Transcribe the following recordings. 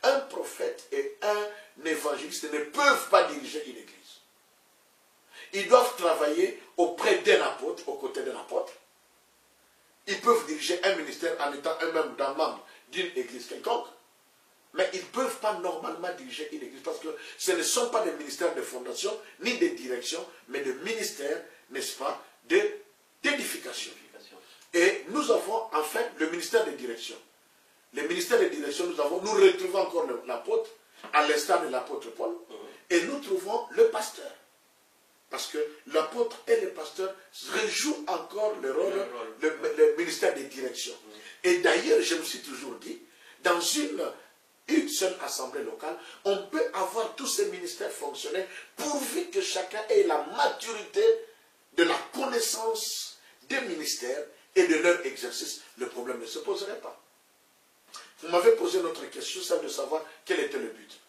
un prophète et un évangéliste ne peuvent pas diriger une église. Ils doivent travailler auprès d'un apôtre, aux côtés d'un apôtre. Ils peuvent diriger un ministère en étant eux-mêmes d'un membre d'une église quelconque. Mais ils ne peuvent pas normalement diriger une église parce que ce ne sont pas des ministères de fondation ni de direction, mais des ministères, n'est-ce pas, d'édification. Et nous avons en fait le ministère de direction. Le ministère de direction, nous retrouvons encore l'apôtre, à l'instar de l'apôtre Paul, et nous trouvons le pasteur. Parce que l'apôtre et le pasteur rejouent encore le rôle, le ministère de direction. Et d'ailleurs, je me suis toujours dit, dans une seule assemblée locale, on peut avoir tous ces ministères fonctionner pourvu que chacun ait la maturité de la connaissance des ministères et de leur exercice. Le problème ne se poserait pas. Vous m'avez posé une autre question, celle de savoir quel était le but.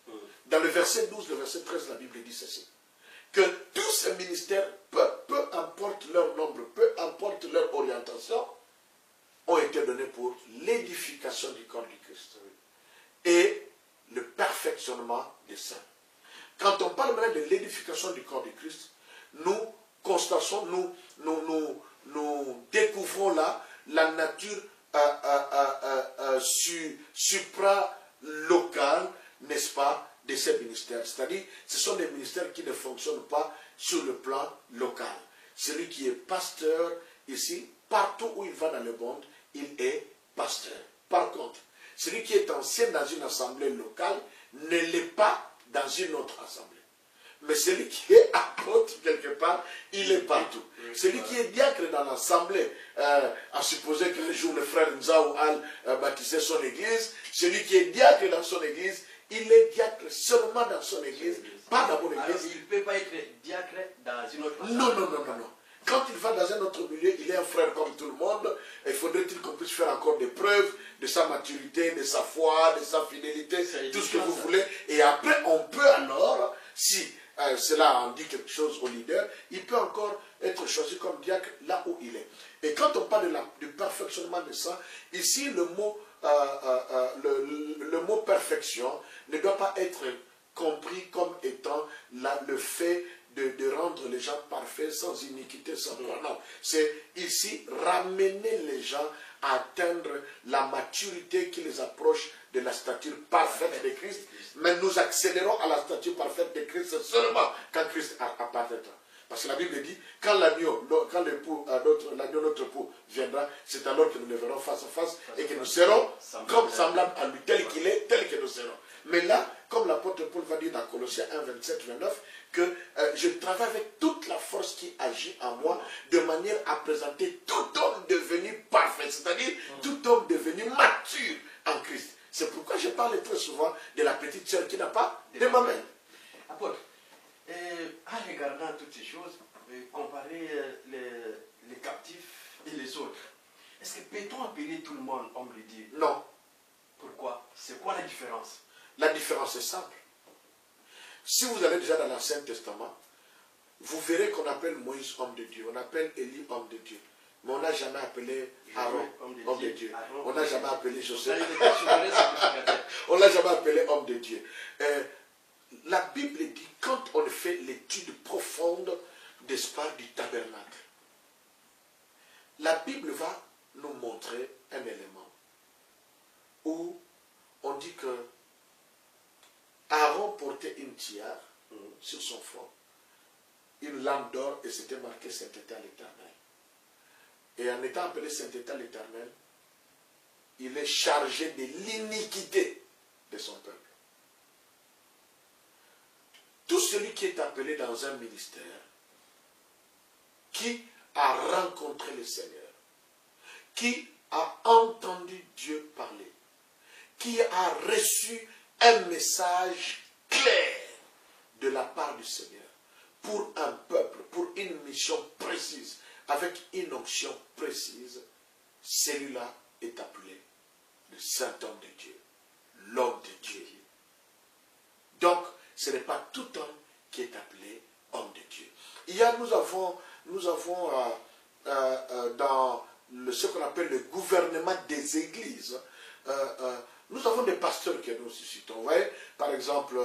Dans le verset 12, le verset 13, la Bible dit ceci. Que tous ces ministères, peu importe leur nombre, peu importe leur orientation, ont été donnés pour l'édification du corps du Christ et le perfectionnement des saints. Quand on parle maintenant de l'édification du corps du Christ, nous constatons, nous découvrons là la nature supra-locale, n'est-ce pas, de ces ministères. C'est-à-dire, ce sont des ministères qui ne fonctionnent pas sur le plan local. Celui qui est pasteur ici, partout où il va dans le monde, il est pasteur. Par contre, celui qui est ancien dans une assemblée locale ne l'est pas dans une autre assemblée. Mais celui qui est apôtre quelque part, il est partout. Celui qui est diacre dans l'assemblée, à supposer qu'un jour le frère Nzaou Al baptisait son église, celui qui est diacre dans son église, il est diacre seulement dans son église, pas dans mon église. Alors, il ne peut pas être diacre dans une autre assemblée. Non. Quand il va dans un autre milieu, il est un frère comme tout le monde. Il faudrait-il qu'on puisse faire encore des preuves de sa maturité, de sa foi, de sa fidélité, tout ce que vous voulez. Et après, on peut alors, si cela en dit quelque chose au leader, il peut encore être choisi comme diacre là où il est. Et quand on parle du perfectionnement de ça, ici le mot perfection ne doit pas être compris comme étant le fait de rendre les gens parfaits, sans iniquité, sans quoi. Non, c'est ici ramener les gens à atteindre la maturité qui les approche de la stature parfaite de Christ. Mais nous accélérons à la stature parfaite de Christ seulement quand Christ apparaîtra. Parce que la Bible dit, quand l'agneau, notre époux viendra, c'est alors que nous le verrons face à face et que nous serons comme semblables à lui, tel qu'il est, tel que nous serons. Mais là, comme l'apôtre Paul va dire dans Colossiens 1, 27, 29, que je travaille avec toute la force qui agit en moi, de manière à présenter tout homme devenu parfait, c'est-à-dire tout homme devenu mature en Christ. C'est pourquoi je parle très souvent de la petite sœur qui n'a pas de maman. Apôtre, en regardant toutes ces choses, comparer les captifs et les autres, est-ce que peut-on appeler tout le monde homme de Dieu? Non. Pourquoi? C'est quoi la différence? La différence est simple. Si vous allez déjà dans l'Ancien Testament, vous verrez qu'on appelle Moïse homme de Dieu, on appelle Élie homme de Dieu. Mais on n'a jamais appelé Aaron homme de Dieu. On n'a jamais appelé Joseph. On n'a jamais appelé homme de Dieu. La Bible dit, quand on fait l'étude profonde, n'est-ce pas, du tabernacle, la Bible va nous montrer un élément où on dit que Aaron portait une tiare sur son front, une lampe d'or, et c'était marqué Sainteté à l'Éternel. Et en étant appelé Sainteté à l'Éternel, il est chargé de l'iniquité de son peuple. Tout celui qui est appelé dans un ministère, qui a rencontré le Seigneur, qui a entendu Dieu parler, qui a reçu un message clair de la part du Seigneur, pour un peuple, pour une mission précise, avec une onction précise, celui-là est appelé le saint homme de Dieu, l'homme de Dieu. Donc, ce n'est pas tout homme qui est appelé homme de Dieu. Nous avons dans ce qu'on appelle le gouvernement des églises, Nous avons des pasteurs que nous suscitons. Vous voyez, par exemple,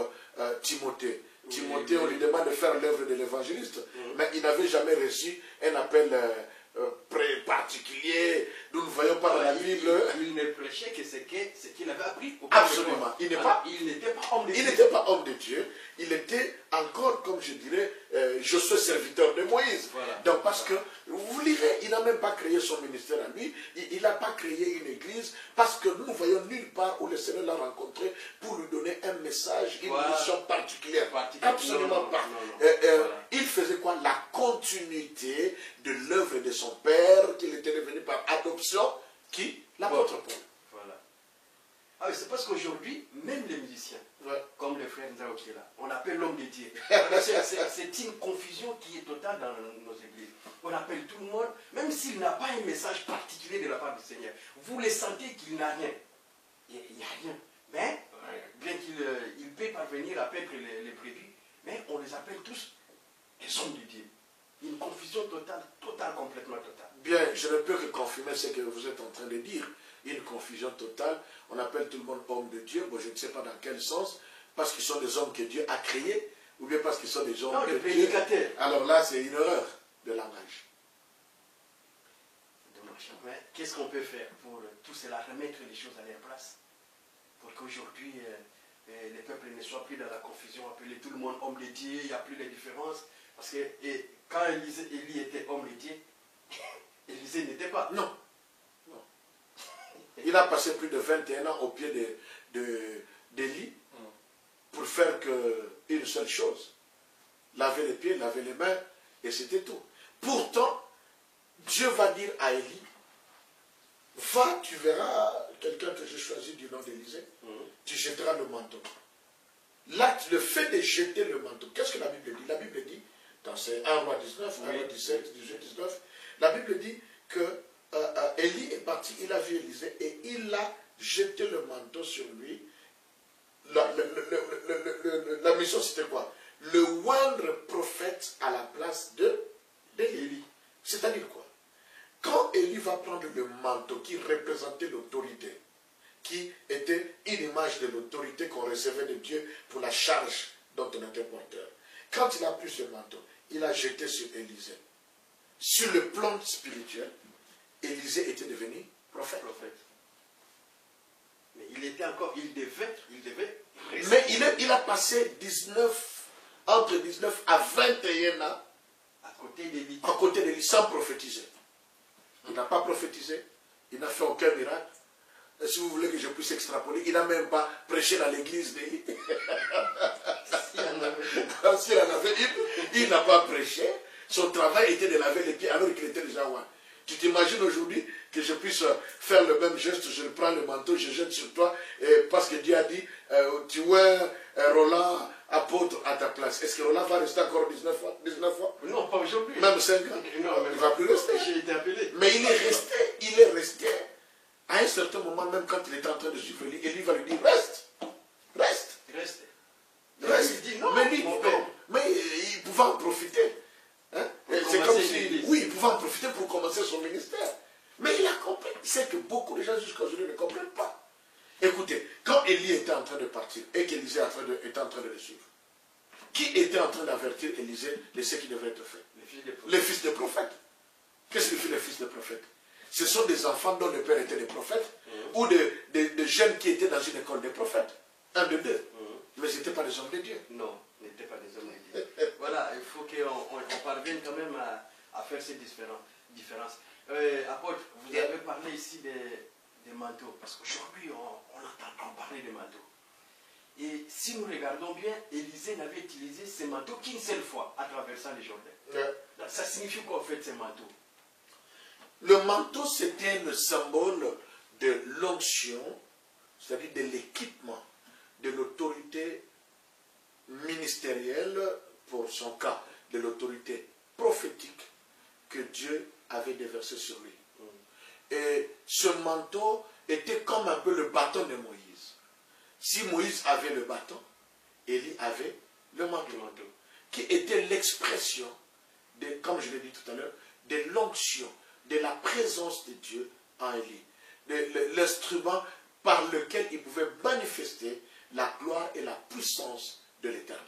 Timothée. Timothée, on lui demande de faire l'œuvre de l'évangéliste, mais il n'avait jamais reçu un appel particulier. Nous ne voyons pas dans la Bible. Il ne prêchait que ce qu'il avait appris. Absolument. Il n'était pas homme de Dieu. Il n'était pas homme de Dieu. Il était encore, comme je dirais, je suis serviteur de Moïse. Voilà. Donc parce que, vous lirez, il n'a même pas créé son ministère à lui. Il n'a pas créé une église. Parce que nous ne voyons nulle part où le Seigneur l'a rencontré pour lui donner un message, une mission particulière. Absolument pas. Il faisait quoi? La continuité de l'œuvre de son père, qu'il était devenu par adoption, qui? L'apôtre Paul. Voilà. Ah oui, c'est parce qu'aujourd'hui, même les musiciens, comme le frère Nzao qui est là, on appelle l'homme de Dieu. C'est une confusion qui est totale dans nos églises. On appelle tout le monde, même s'il n'a pas un message particulier de la part du Seigneur. Vous le sentez qu'il n'a rien. Il n'y a rien. Mais, bien qu'il peut parvenir à perdre les brebis, mais on les appelle tous les hommes de Dieu. Une confusion totale, complètement totale. Bien, je ne peux que confirmer ce que vous êtes en train de dire. Une confusion totale. On appelle tout le monde homme de Dieu. Bon, je ne sais pas dans quel sens. Parce qu'ils sont des hommes que Dieu a créés. Ou bien parce qu'ils sont des hommes de Dieu. Alors là, c'est une erreur de langage. Dommage. Mais qu'est-ce qu'on peut faire pour tout cela, remettre les choses à leur place? Pour qu'aujourd'hui, les peuples ne soient plus dans la confusion, appeler tout le monde homme de Dieu, il n'y a plus de différence. Parce que quand Élie était homme de Dieu, Élisée n'était pas. Non. Non. Il a passé plus de 21 ans au pied d'Élie pour faire une seule chose. Laver les pieds, laver les mains, et c'était tout. Pourtant, Dieu va dire à Élie, va, tu verras quelqu'un que j'ai choisi du nom d'Élisée, tu jetteras le manteau. Là, le fait de jeter le manteau, qu'est-ce que la Bible dit? La Bible dit, dans 1 Roi 19, 1 Roi 17, 18, 19, la Bible dit que Élie est parti, il a vu Élisée et il a jeté le manteau sur lui. La mission c'était quoi? Le moindre prophète à la place d'Élie. C'est-à-dire quoi? Quand Élie va prendre le manteau qui représentait l'autorité, qui était une image de l'autorité qu'on recevait de Dieu pour la charge dont on était porteur. Quand il a pris ce manteau, il a jeté sur Élisée. Sur le plan spirituel, Élisée était devenu prophète. Mais il était encore, il devait mais il a passé entre 19 à 21 ans à côté d'Élie sans prophétiser. Il n'a pas prophétisé, il n'a fait aucun miracle. Et si vous voulez que je puisse extrapoler, il n'a même pas prêché dans l'église d'Élie. S'il en avait une, il n'a pas prêché. Son travail était de laver les pieds alors qu'il était déjà roi. Tu t'imagines aujourd'hui que je puisse faire le même geste, je prends le manteau, je jette sur toi, parce que Dieu a dit, tu es Roland apôtre à ta place. Est-ce que Roland va rester encore 19 fois? Non, pas aujourd'hui. Même 5 ans? Non, il ne va plus rester. J'ai été appelé. Mais il est resté. À un certain moment, même quand il était en train de suivre Élie va lui dire, reste. Il dit non, mais il pouvait en profiter. Hein? C'est comme si, oui, il pouvait en profiter pour commencer son ministère. Mais il a compris. C'est que beaucoup de gens jusqu'à aujourd'hui ne comprennent pas. Écoutez, quand Élie était en train de partir et qu'Élisée était en train de le suivre, qui était en train d'avertir Élisée de ce qui devait être fait? Les fils des prophètes. Qu'est-ce que font les fils des prophètes? Ce sont des enfants dont le père était des prophètes ou des jeunes qui étaient dans une école des prophètes. Un de deux. Mais ce n'étaient pas des hommes de Dieu. Non, ils n'étaient pas des hommes de Dieu. Voilà, il faut qu'on parvienne quand même à faire ces différences. Apôtre, vous avez parlé ici des manteaux, parce qu'aujourd'hui, on entend parler des manteaux. Et si nous regardons bien, Élisée n'avait utilisé ces manteaux qu'une seule fois à traversant les Jourdains. Ça signifie quoi en fait ces manteaux? Le manteau, c'était le symbole de l'onction, c'est-à-dire de l'équipement, de l'autorité ministérielle, pour son cas, de l'autorité prophétique que Dieu avait déversé sur lui. Et ce manteau était comme un peu le bâton de Moïse. Si Moïse avait le bâton, Élie avait le manteau, qui était l'expression, comme je l'ai dit tout à l'heure, de l'onction, de la présence de Dieu en Élie. L'instrument par lequel il pouvait manifester la gloire et la puissance de l'Éternel.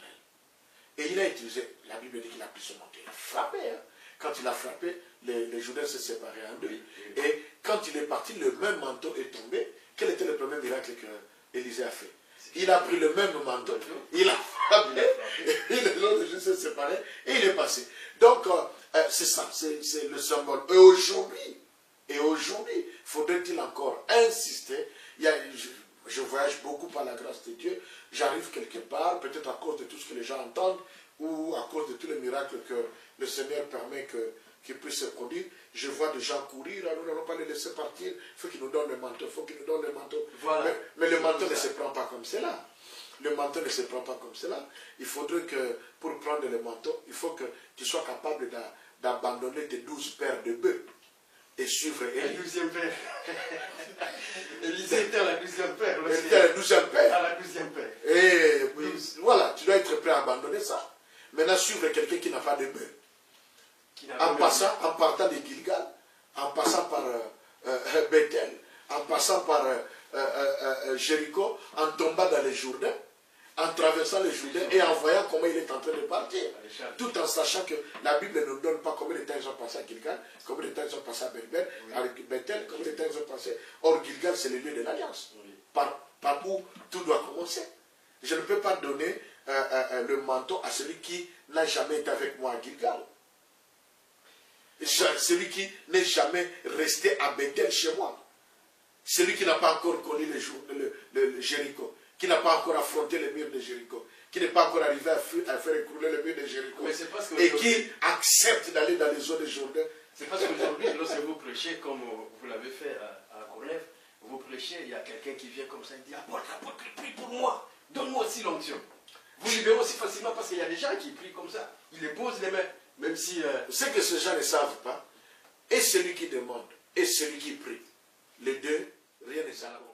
Et il a utilisé, la Bible dit qu'il a pris son manteau, il a frappé. Hein. Quand il a frappé, les Jourdains se séparaient en deux. Oui, oui. Et quand il est parti, le même manteau est tombé. Quel était le premier miracle que Élisée a fait? Il a pris le même manteau, il a frappé, et les autres se sont séparés, et il est passé. Donc, c'est ça, c'est le symbole. Et aujourd'hui, faudrait-il encore insister? Je voyage beaucoup par la grâce de Dieu, j'arrive quelque part, peut-être à cause de tout ce que les gens entendent, ou à cause de tous les miracles que le Seigneur permet qu'ils puissent se produire. Je vois des gens courir, nous n'allons pas les laisser partir, il faut qu'ils nous donnent le manteau, il faut qu'ils nous donnent le manteau. Voilà. Mais le manteau ne se prend pas comme cela. Le manteau ne se prend pas comme cela. Il faudrait que, pour prendre le manteau, il faut que tu sois capable d'abandonner tes 12 paires de bœufs et suivre Élie. Le 12e père. Élisée était à la 12e père. Il était à la 12e père. À la 12e père. Et voilà, tu dois être prêt à abandonner ça. Maintenant, suivre quelqu'un qui n'a pas de bœufs. En partant de Gilgal, en passant par Bethel, en passant par Jéricho, en tombant dans les Jourdains, en traversant les Jourdains et en voyant comment il est en train de partir. Tout en sachant que la Bible ne nous donne pas combien de temps ils ont passé à Gilgal, combien de temps ils ont passé à Bethel, combien de temps ils ont passé. Or, Gilgal, c'est le lieu de l'alliance. Par où tout doit commencer. Je ne peux pas donner le manteau à celui qui n'a jamais été avec moi à Gilgal. Celui qui n'est jamais resté à Bethel chez moi. Celui qui n'a pas encore connu le Jéricho. Qui n'a pas encore affronté les murs de Jéricho. Qui n'est pas encore arrivé à faire écrouler le mur de Jéricho. Et qui accepte d'aller dans les eaux de Jourdain. C'est parce qu'aujourd'hui, lorsque vous prêchez, comme vous l'avez fait à Cornève, vous prêchez, il y a quelqu'un qui vient comme ça, il dit, apôtre, prie pour moi. Donne-moi aussi l'onction. Vous libérez aussi facilement parce qu'il y a des gens qui prient comme ça. Ils les posent les mains. Même si... Ce que ces gens ne savent pas, et celui qui demande, et celui qui prie, les deux, rien ne s'arrange.